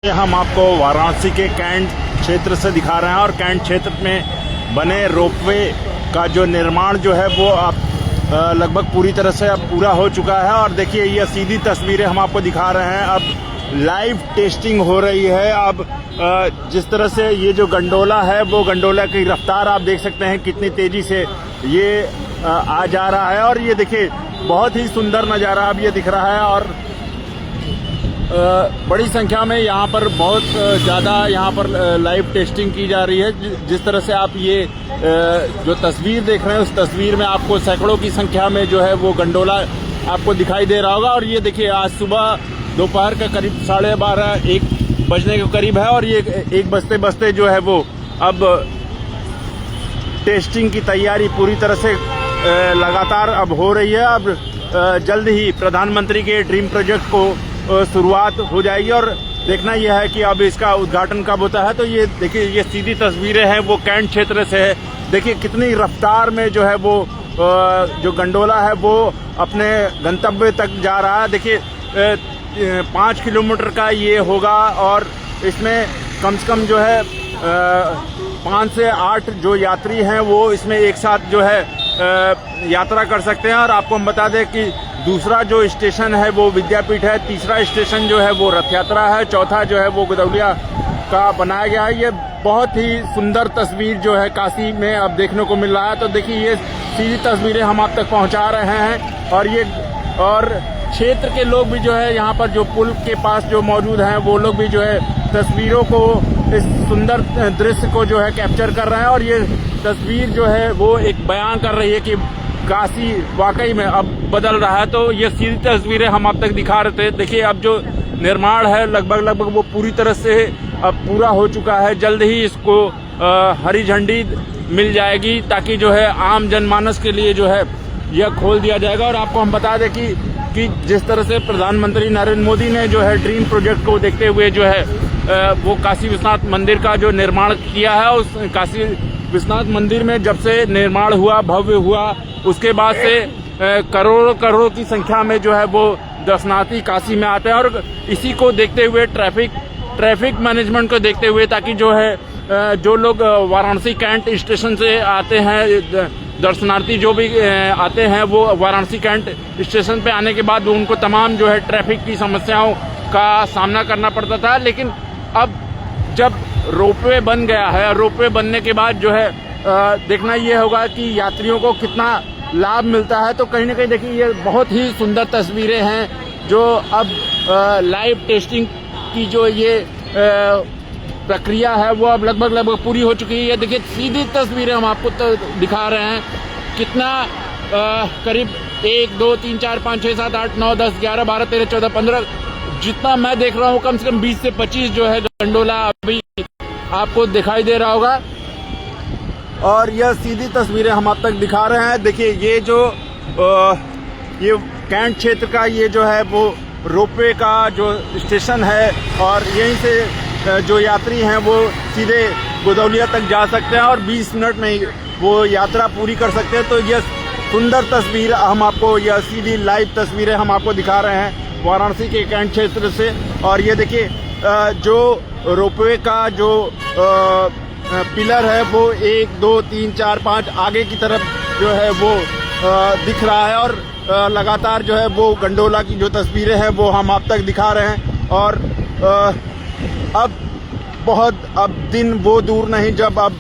हम आपको वाराणसी के कैंट क्षेत्र से दिखा रहे हैं और कैंट क्षेत्र में बने रोपवे का जो निर्माण जो है वो अब लगभग पूरी तरह से अब पूरा हो चुका है। और देखिए ये सीधी तस्वीरें हम आपको दिखा रहे हैं। अब लाइव टेस्टिंग हो रही है। अब जिस तरह से ये जो गंडोला है वो गंडोला की रफ्तार आप देख सकते हैं कितनी तेजी से ये आ जा रहा है। और ये देखिए बहुत ही सुंदर नज़ारा अब ये दिख रहा है। और बड़ी संख्या में यहाँ पर बहुत ज़्यादा यहाँ पर लाइव टेस्टिंग की जा रही है। जिस तरह से आप ये जो तस्वीर देख रहे हैं उस तस्वीर में आपको सैकड़ों की संख्या में जो है वो गंडोला आपको दिखाई दे रहा होगा। और ये देखिए आज सुबह दोपहर का करीब 12:30-1 बजने के करीब है और ये 1 बजते बजते जो है वो अब टेस्टिंग की तैयारी पूरी तरह से लगातार अब हो रही है। अब जल्द ही प्रधानमंत्री के ड्रीम प्रोजेक्ट को शुरुआत हो जाएगी और देखना यह है कि अब इसका उद्घाटन कब होता है। तो ये देखिए ये सीधी तस्वीरें हैं वो कैंट क्षेत्र से है। देखिए कितनी रफ्तार में जो है वो जो गंडोला है वो अपने गंतव्य तक जा रहा है। देखिए 5 किलोमीटर का ये होगा और इसमें कम से कम जो है 5 से 8 जो यात्री हैं वो इसमें एक साथ जो है यात्रा कर सकते हैं। और आपको हम बता दें कि दूसरा जो स्टेशन है वो विद्यापीठ है, तीसरा स्टेशन जो है वो रथ यात्रा है, चौथा जो है वो गदौलिया का बनाया गया है। ये बहुत ही सुंदर तस्वीर जो है काशी में अब देखने को मिल रहा है। तो देखिए ये सीधी तस्वीरें हम आप तक पहुंचा रहे हैं। और क्षेत्र के लोग भी जो है यहाँ पर जो पुल के पास जो मौजूद हैं वो लोग भी जो है तस्वीरों को इस सुंदर दृश्य को जो है कैप्चर कर रहे हैं। और ये तस्वीर जो है वो एक बयान कर रही है कि काशी वाकई में अब बदल रहा है। तो ये सीधी तस्वीरें हम आप तक दिखा रहे थे। देखिए अब जो निर्माण है लगभग वो पूरी तरह से अब पूरा हो चुका है। जल्द ही इसको हरी झंडी मिल जाएगी ताकि जो है आम जनमानस के लिए जो है यह खोल दिया जाएगा। और आपको हम बता दें कि जिस तरह से प्रधानमंत्री नरेंद्र मोदी ने जो है ड्रीम प्रोजेक्ट को देखते हुए जो है वो काशी विश्वनाथ मंदिर का जो निर्माण किया है, उस काशी विश्वनाथ मंदिर में जब से निर्माण हुआ, भव्य हुआ, उसके बाद से करोड़ों की संख्या में जो है वो दर्शनार्थी काशी में आते हैं। और इसी को देखते हुए ट्रैफिक मैनेजमेंट को देखते हुए ताकि जो है जो लोग वाराणसी कैंट स्टेशन से आते हैं, दर्शनार्थी जो भी आते हैं वो वाराणसी कैंट स्टेशन पे आने के बाद उनको तमाम जो है ट्रैफिक की समस्याओं का सामना करना पड़ता था। लेकिन अब जब रोपवे बन गया है, रोपवे बनने के बाद जो है देखना ये होगा कि यात्रियों को कितना लाभ मिलता है। तो कहीं ना कहीं देखिए ये बहुत ही सुंदर तस्वीरें हैं जो अब लाइव टेस्टिंग की जो ये प्रक्रिया है वो अब लगभग पूरी हो चुकी है। देखिए सीधी तस्वीरें हम आपको दिखा रहे हैं। कितना करीब 1 2 3 4 5 6 7 8 9 10 11 12 13 14 15 जितना मैं देख रहा हूँ कम से कम 20 से 25 जो है गंडोला अभी आपको दिखाई दे रहा होगा। और यह सीधी तस्वीरें हम आप तक दिखा रहे हैं। देखिए ये जो ये कैंट क्षेत्र का ये जो है वो रोपवे का जो स्टेशन है और यहीं से जो यात्री हैं वो सीधे गदौलिया तक जा सकते हैं और 20 मिनट में वो यात्रा पूरी कर सकते हैं। तो यह सुंदर तस्वीर हम आपको, यह सीधी लाइव तस्वीरें हम आपको दिखा रहे हैं वाराणसी के कैंट क्षेत्र से। और ये देखिए जो रोपवे का जो पिलर है वो 1 2 3 4 5 आगे की तरफ जो है वो दिख रहा है। और लगातार जो है वो गंडोला की जो तस्वीरें हैं वो हम आप तक दिखा रहे हैं। और अब दिन वो दूर नहीं जब अब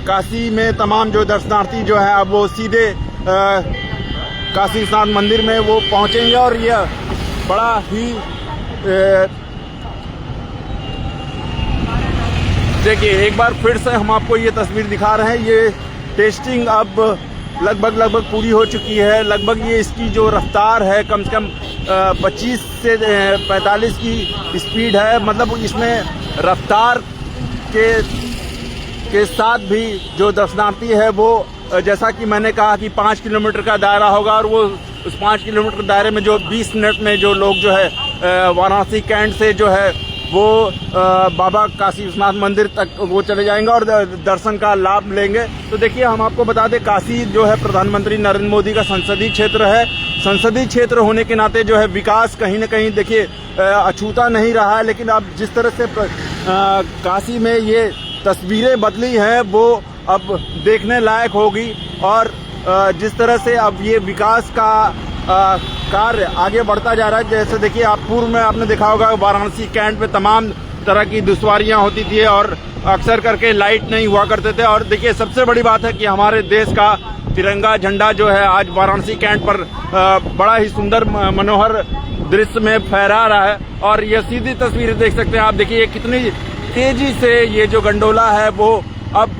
काशी में तमाम जो दर्शनार्थी जो है अब वो सीधे काशी विश्वनाथ मंदिर में वो पहुंचेंगे। और यह बड़ा ही देखिए एक बार फिर से हम आपको ये तस्वीर दिखा रहे हैं। ये टेस्टिंग अब लगभग पूरी हो चुकी है। लगभग ये इसकी जो रफ्तार है कम से कम 25 से 45 की स्पीड है। मतलब इसमें रफ्तार के साथ भी जो दर्शनार्थी है वो जैसा कि मैंने कहा कि 5 किलोमीटर का दायरा होगा और वो उस 5 किलोमीटर दायरे में जो 20 मिनट में जो लोग जो है वाराणसी कैंट से जो है वो बाबा काशी विश्वनाथ मंदिर तक वो चले जाएंगे और दर्शन का लाभ लेंगे। तो देखिए, हम आपको बता दें, काशी जो है प्रधानमंत्री नरेंद्र मोदी का संसदीय क्षेत्र है। संसदीय क्षेत्र होने के नाते जो है विकास कहीं न कहीं देखिए अछूता नहीं रहा है। लेकिन अब जिस तरह से काशी में ये तस्वीरें बदली हैं वो अब देखने लायक होगी। और जिस तरह से अब ये विकास का कार्य आगे बढ़ता जा रहा है, जैसे देखिए आप पूर्व में आपने देखा होगा वाराणसी कैंट में तमाम तरह की दुश्वारियां होती थी और अक्सर करके लाइट नहीं हुआ करते थे। और देखिए, सबसे बड़ी बात है कि हमारे देश का तिरंगा झंडा जो है आज वाराणसी कैंट पर बड़ा ही सुंदर मनोहर दृश्य में फहरा रहा है। और ये सीधी तस्वीरें देख सकते हैं आप। देखिए कितनी तेजी से ये जो गंडोला है वो अब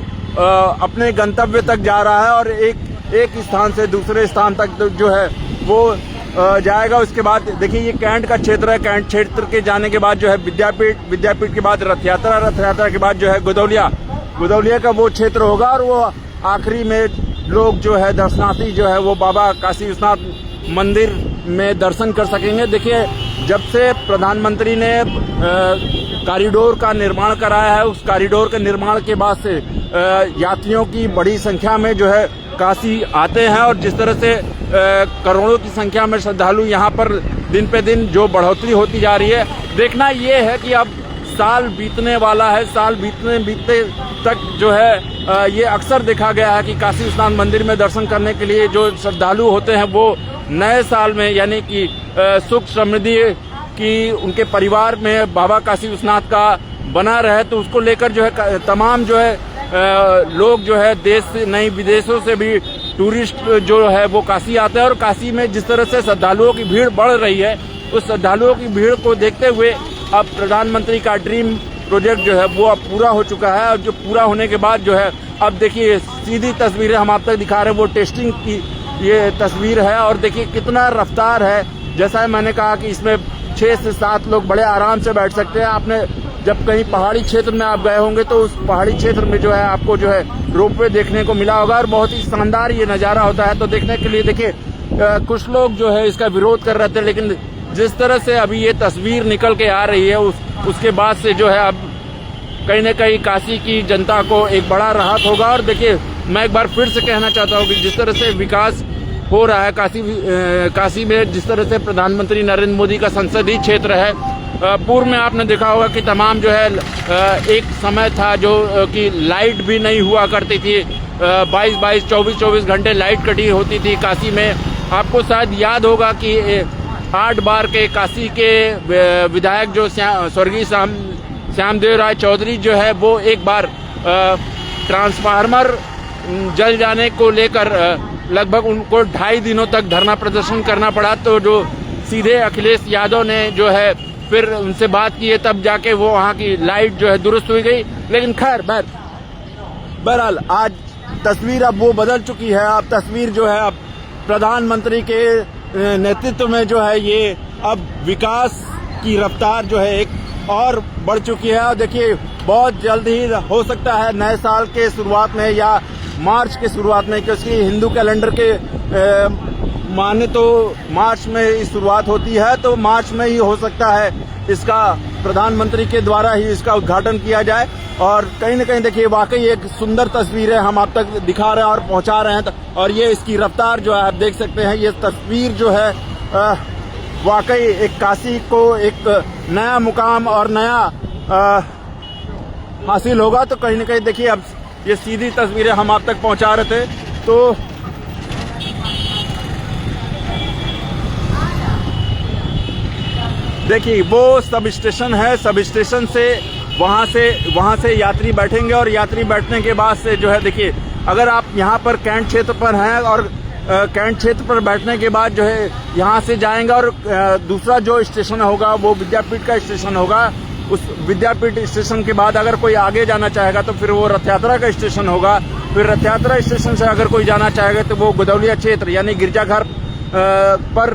अपने गंतव्य तक जा रहा है और एक स्थान से दूसरे स्थान तक जो है वो जाएगा। उसके बाद देखिए, ये कैंट का क्षेत्र है। कैंट क्षेत्र के जाने के बाद जो है विद्यापीठ के बाद रथ यात्रा के बाद जो है गोदौलिया का वो क्षेत्र होगा। और वो आखिरी में लोग जो है दर्शनार्थी जो है वो बाबा काशी विश्वनाथ मंदिर में दर्शन कर सकेंगे। देखिए, जब से प्रधानमंत्री ने कॉरिडोर का निर्माण कराया है, उस कॉरिडोर के निर्माण के बाद से यात्रियों की बड़ी संख्या में जो है काशी आते हैं। और जिस तरह से करोड़ों की संख्या में श्रद्धालु यहाँ पर दिन पे दिन जो बढ़ोतरी होती जा रही है, देखना ये है कि अब साल बीतने वाला है। साल बीतते तक जो है ये अक्सर देखा गया है कि काशी विश्वनाथ मंदिर में दर्शन करने के लिए जो श्रद्धालु होते हैं वो नए साल में, यानी कि सुख समृद्धि की उनके परिवार में बाबा काशी विश्वनाथ का बना रहे, तो उसको लेकर जो है तमाम जो है लोग जो है देश से नहीं विदेशों से भी टूरिस्ट जो है वो काशी आते हैं। और काशी में जिस तरह से श्रद्धालुओं की भीड़ बढ़ रही है, उस श्रद्धालुओं की भीड़ को देखते हुए अब प्रधानमंत्री का ड्रीम प्रोजेक्ट जो है वो अब पूरा हो चुका है। और जो पूरा होने के बाद जो है अब देखिए सीधी तस्वीरें हम आप तक दिखा रहे हैं, वो टेस्टिंग की ये तस्वीर है। और देखिए कितना रफ्तार है। जैसा मैंने कहा कि इसमें 6 से 7 लोग बड़े आराम से बैठ सकते हैं। आपने जब कहीं पहाड़ी क्षेत्र में आप गए होंगे तो उस पहाड़ी क्षेत्र में जो है आपको जो है रोपवे देखने को मिला होगा और बहुत ही शानदार ये नज़ारा होता है। तो देखने के लिए देखिए कुछ लोग जो है इसका विरोध कर रहे थे, लेकिन जिस तरह से अभी ये तस्वीर निकल के आ रही है उसके बाद से जो है अब कहीं न कहीं काशी की जनता को एक बड़ा राहत होगा। और देखिए, मैं एक बार फिर से कहना चाहता हूँ कि जिस तरह से विकास हो रहा है काशी में, जिस तरह से प्रधानमंत्री नरेंद्र मोदी का संसदीय क्षेत्र है, पूर्व में आपने देखा होगा कि तमाम जो है एक समय था जो कि लाइट भी नहीं हुआ करती थी। 22-22, 24-24 घंटे लाइट कटी होती थी काशी में। आपको शायद याद होगा कि 8 बार के काशी के विधायक जो स्वर्गीय श्यामदेव राय चौधरी जो है वो एक बार ट्रांसफार्मर जल जाने को लेकर लगभग उनको 2.5 दिनों तक धरना प्रदर्शन करना पड़ा। तो जो सीधे अखिलेश यादव ने जो है फिर उनसे बात की है, तब जाके वो वहाँ की लाइट जो है दुरुस्त हुई गई। लेकिन खैर बहरहाल आज तस्वीर अब वो बदल चुकी है। अब तस्वीर जो है अब प्रधानमंत्री के नेतृत्व में जो है ये अब विकास की रफ्तार जो है एक और बढ़ चुकी है। और देखिए, बहुत जल्द ही हो सकता है नए साल के शुरुआत में या मार्च के शुरुआत में, क्योंकि हिंदू कैलेंडर के माने तो मार्च में ही शुरुआत होती है, तो मार्च में ही हो सकता है इसका प्रधानमंत्री के द्वारा ही इसका उद्घाटन किया जाए। और कहीं न कहीं देखिए वाकई एक सुंदर तस्वीर है, हम आप तक दिखा रहे हैं और पहुंचा रहे हैं। और ये इसकी रफ्तार जो है आप देख सकते हैं, ये तस्वीर जो है वाकई एक काशी को एक नया मुकाम और नया हासिल होगा। तो कहीं न कहीं देखिए अब ये सीधी तस्वीरें हम आप तक पहुंचा रहे थे। तो देखिए वो सब स्टेशन है, सब स्टेशन से वहां से यात्री बैठेंगे और यात्री बैठने के बाद से जो है देखिए, अगर आप यहाँ पर कैंट क्षेत्र पर हैं और कैंट क्षेत्र पर बैठने के बाद जो है यहाँ से जाएंगे और दूसरा जो स्टेशन होगा वो विद्यापीठ का स्टेशन होगा। उस विद्यापीठ स्टेशन के बाद अगर कोई आगे जाना चाहेगा तो फिर वो रथ यात्रा का स्टेशन होगा। फिर रथ यात्रा स्टेशन से अगर कोई जाना चाहेगा तो वो गोदौलिया क्षेत्र यानी गिरजाघर पर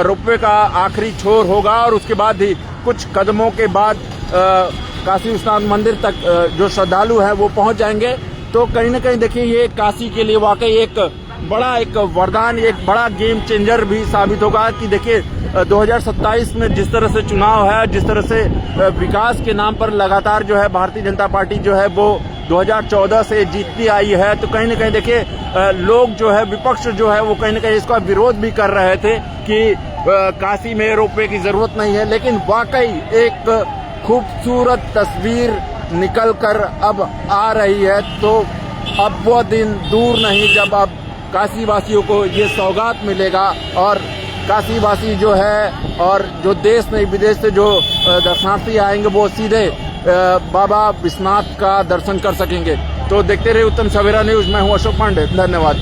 रोपवे का आखिरी छोर होगा। और उसके बाद ही कुछ कदमों के बाद काशी विश्वनाथ मंदिर तक जो श्रद्धालु हैं वो पहुंच जाएंगे। तो कहीं न कहीं देखिए ये काशी के लिए वाकई एक बड़ा एक वरदान, एक बड़ा गेम चेंजर भी साबित होगा कि देखिए 2027 में जिस तरह से चुनाव है, जिस तरह से विकास के नाम पर लगातार जो है भारतीय जनता पार्टी जो है वो 2014 से जीतती आई है, तो कहीं न कहीं देखिए लोग जो है, विपक्ष जो है वो कहीं न कहीं इसका विरोध भी कर रहे थे कि काशी में रोपवे की जरूरत नहीं है। लेकिन वाकई एक खूबसूरत तस्वीर निकल कर अब आ रही है, तो अब वो दिन दूर नहीं जब अब काशी वासियों को ये सौगात मिलेगा और काशी वासी जो है और जो देश नहीं विदेश से जो दर्शनार्थी आएंगे वो सीधे बाबा विश्वनाथ का दर्शन कर सकेंगे। तो देखते रहिए उत्तम सवेरा न्यूज। मैं हूं अशोक पांडे, धन्यवाद।